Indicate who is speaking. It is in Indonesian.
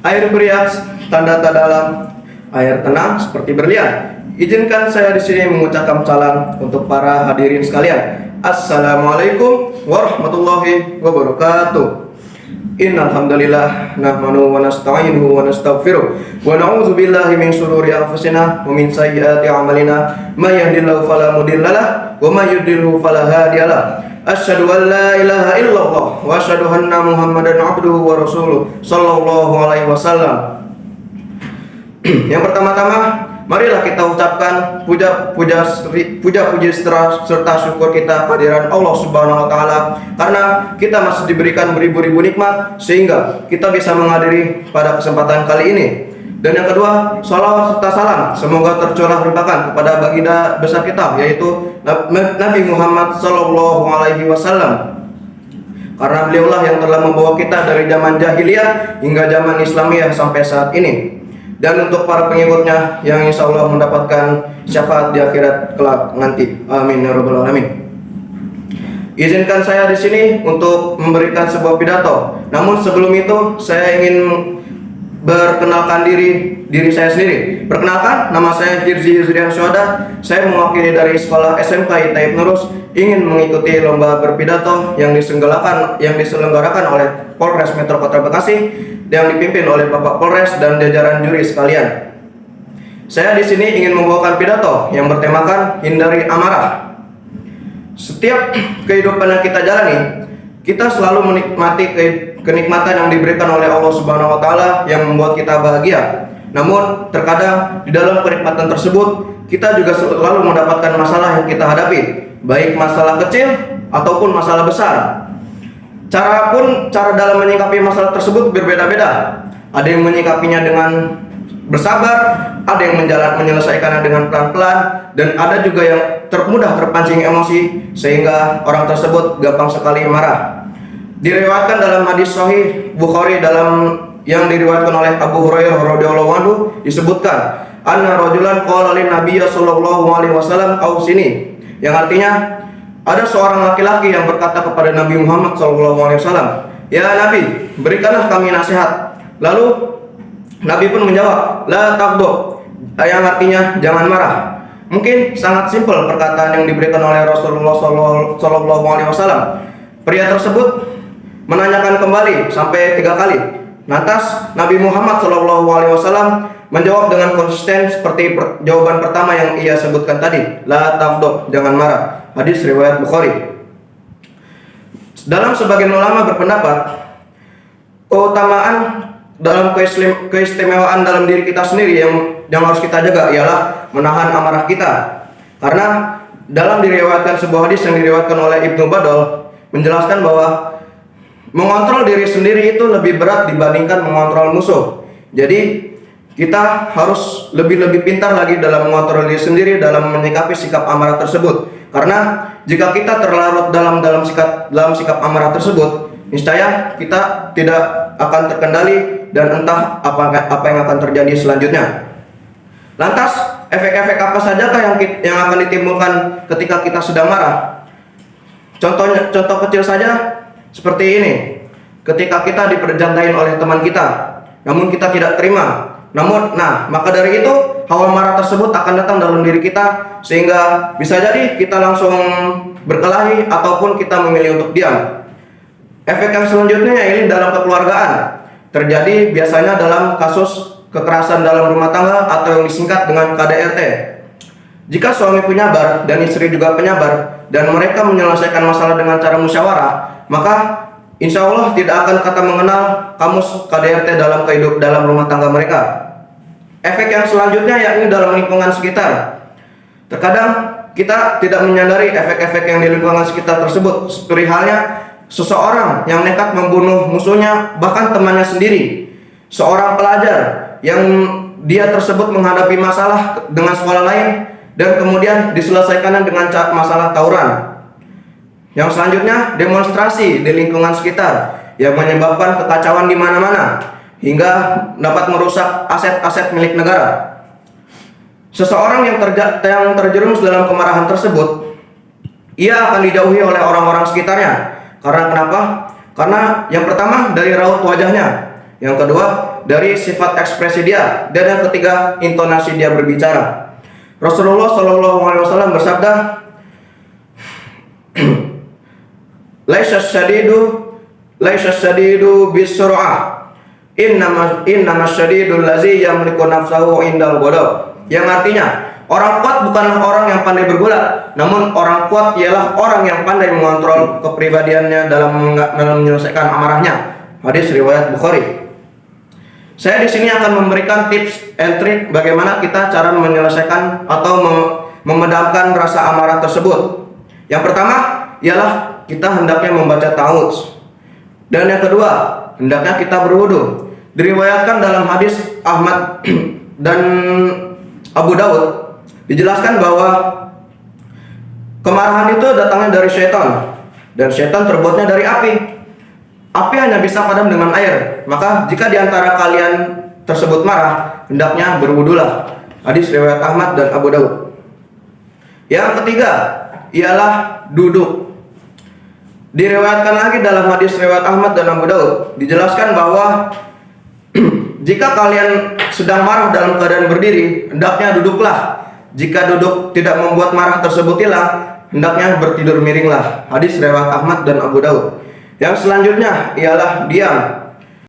Speaker 1: Air beriak tanda tak dalam, air tenang seperti berlian. Izinkan saya di sini mengucapkan salam untuk para hadirin sekalian. Assalamualaikum warahmatullahi wabarakatuh. Innal hamdalillah nahmadu wa nasta'inuhu wa nastaghfiruh wa na'udzu billahi min shururi anfusina wa min sayyiati a'malina may yahdihillahu fala mudhillalah wa may yudhlilhu fala hadiyalah. Asyhadu an la ilaha illallah wa asyhadu anna Muhammadan abduhu wa rasuluh sallallahu alaihi wasallam. Yang pertama-tama, marilah kita ucapkan puji serta syukur kita kehadiran Allah Subhanahu wa taala karena kita masih diberikan beribu-ribu nikmat sehingga kita bisa menghadiri pada kesempatan kali ini. Dan yang kedua, salawat serta salam semoga tercurah limpahkan kepada baginda besar kita yaitu Nabi Muhammad sallallahu alaihi wasallam. Karena beliaulah yang telah membawa kita dari zaman jahiliyah hingga zaman Islamiyah sampai saat ini. Dan untuk para pengikutnya yang insya Allah mendapatkan syafaat di akhirat kelak nanti. Amin ya rabbal alamin. Izinkan saya di sini untuk memberikan sebuah pidato. Namun sebelum itu saya ingin berkenalkan diri saya sendiri. Perkenalkan, nama saya Hirzi Yusrian Syuhada. Saya mewakili dari sekolah SMK Taib Nurus ingin mengikuti lomba berpidato yang diselenggarakan oleh Polres Metro Kota Bekasi yang dipimpin oleh Bapak Polres dan jajaran juri sekalian. Saya di sini ingin membawakan pidato yang bertemakan hindari amarah. Setiap kehidupan yang kita jalani, kita selalu menikmati kenikmatan yang diberikan oleh Allah Subhanahu wa taala yang membuat kita bahagia. Namun terkadang di dalam kenikmatan tersebut kita juga selalu mendapatkan masalah yang kita hadapi, baik masalah kecil ataupun masalah besar. Cara dalam menyikapi masalah tersebut berbeda-beda. Ada yang menyikapinya dengan bersabar, ada yang menyelesaikannya dengan pelan-pelan, dan ada juga yang mudah terpancing emosi sehingga orang tersebut gampang sekali marah. Diriwayatkan dalam hadis sahih Bukhari yang diriwayatkan oleh Abu Hurairah radhiyallahu anhu disebutkan anna rajulan qala lin nabiyyi sallallahu alaihi wasallam ausini, yang artinya ada seorang laki-laki yang berkata kepada Nabi Muhammad SAW, "Ya Nabi, berikanlah kami nasihat." Lalu Nabi pun menjawab, "La taghdab," yang artinya jangan marah. Mungkin sangat simpel perkataan yang diberikan oleh Rasulullah SAW. Pria tersebut menanyakan kembali sampai 3 kali. Lantas Nabi Muhammad SAW menjawab dengan konsisten seperti jawaban pertama yang ia sebutkan tadi, "La taghdab," jangan marah. Hadis riwayat Bukhari. Dalam sebagian ulama berpendapat keutamaan dalam keistimewaan dalam diri kita sendiri yang harus kita jaga ialah menahan amarah kita. Karena dalam diriwayatkan sebuah hadis yang diriwayatkan oleh Ibnu Badal menjelaskan bahwa mengontrol diri sendiri itu lebih berat dibandingkan mengontrol musuh. Jadi kita harus lebih pintar lagi dalam mengontrol diri sendiri dalam menyikapi sikap amarah tersebut. Karena jika kita terlarut dalam sikap amarah tersebut, niscaya kita tidak akan terkendali dan entah apa yang akan terjadi selanjutnya. Lantas, efek-efek apa sajakah yang akan ditimbulkan ketika kita sedang marah? Contoh kecil saja seperti ini. Ketika kita diperjantain oleh teman kita, namun kita tidak terima. Maka dari itu hawa marah tersebut akan datang dalam diri kita sehingga bisa jadi kita langsung berkelahi ataupun kita memilih untuk diam. Efek yang selanjutnya ini dalam kekeluargaan terjadi biasanya dalam kasus kekerasan dalam rumah tangga atau yang disingkat dengan KDRT. Jika suami penyabar dan istri juga penyabar dan mereka menyelesaikan masalah dengan cara musyawarah, maka insya Allah tidak akan kata mengenal kamus KDRT dalam rumah tangga mereka. Efek yang selanjutnya yakni dalam lingkungan sekitar. Terkadang kita tidak menyadari efek-efek yang di lingkungan sekitar tersebut. Seperti halnya seseorang yang nekat membunuh musuhnya, bahkan temannya sendiri. Seorang pelajar yang dia tersebut menghadapi masalah dengan sekolah lain dan kemudian diselesaikannya dengan masalah tawuran. Yang selanjutnya demonstrasi di lingkungan sekitar yang menyebabkan kekacauan di mana-mana hingga dapat merusak aset-aset milik negara. Seseorang yang terjerumus dalam kemarahan tersebut, ia akan dijauhi oleh orang-orang sekitarnya. Karena kenapa? Karena yang pertama dari raut wajahnya, yang kedua dari sifat ekspresi dia. Dan yang ketiga, intonasi dia berbicara. Rasulullah Shallallahu Alaihi Wasallam bersabda, laisa syadidu bisur'ah, innama syadidul lazi yamliku nafsahu indal ghadab. Yang artinya, orang kuat bukanlah orang yang pandai bergulat, namun orang kuat ialah orang yang pandai mengontrol kepribadiannya dalam menyelesaikan amarahnya. Hadis riwayat Bukhari. Saya di sini akan memberikan tips and trick bagaimana kita cara menyelesaikan atau memedamkan rasa amarah tersebut. Yang pertama ialah kita hendaknya membaca ta'awudz. Dan yang kedua, hendaknya kita berwudu. Diriwayatkan dalam hadis Ahmad dan Abu Dawud dijelaskan bahwa kemarahan itu datangnya dari syaitan, dan syaitan terbuatnya dari api. Api hanya bisa padam dengan air. Maka jika diantara kalian tersebut marah, hendaknya berwudulah. Hadis riwayat Ahmad dan Abu Dawud. Yang ketiga ialah duduk. Diriwayatkan lagi dalam hadis riwayat Ahmad dan Abu Dawud, dijelaskan bahwa jika kalian sedang marah dalam keadaan berdiri, hendaknya duduklah. Jika duduk tidak membuat marah tersebut hilang, hendaknya bertidur miringlah. Hadis riwayat Ahmad dan Abu Dawud. Yang selanjutnya ialah diam.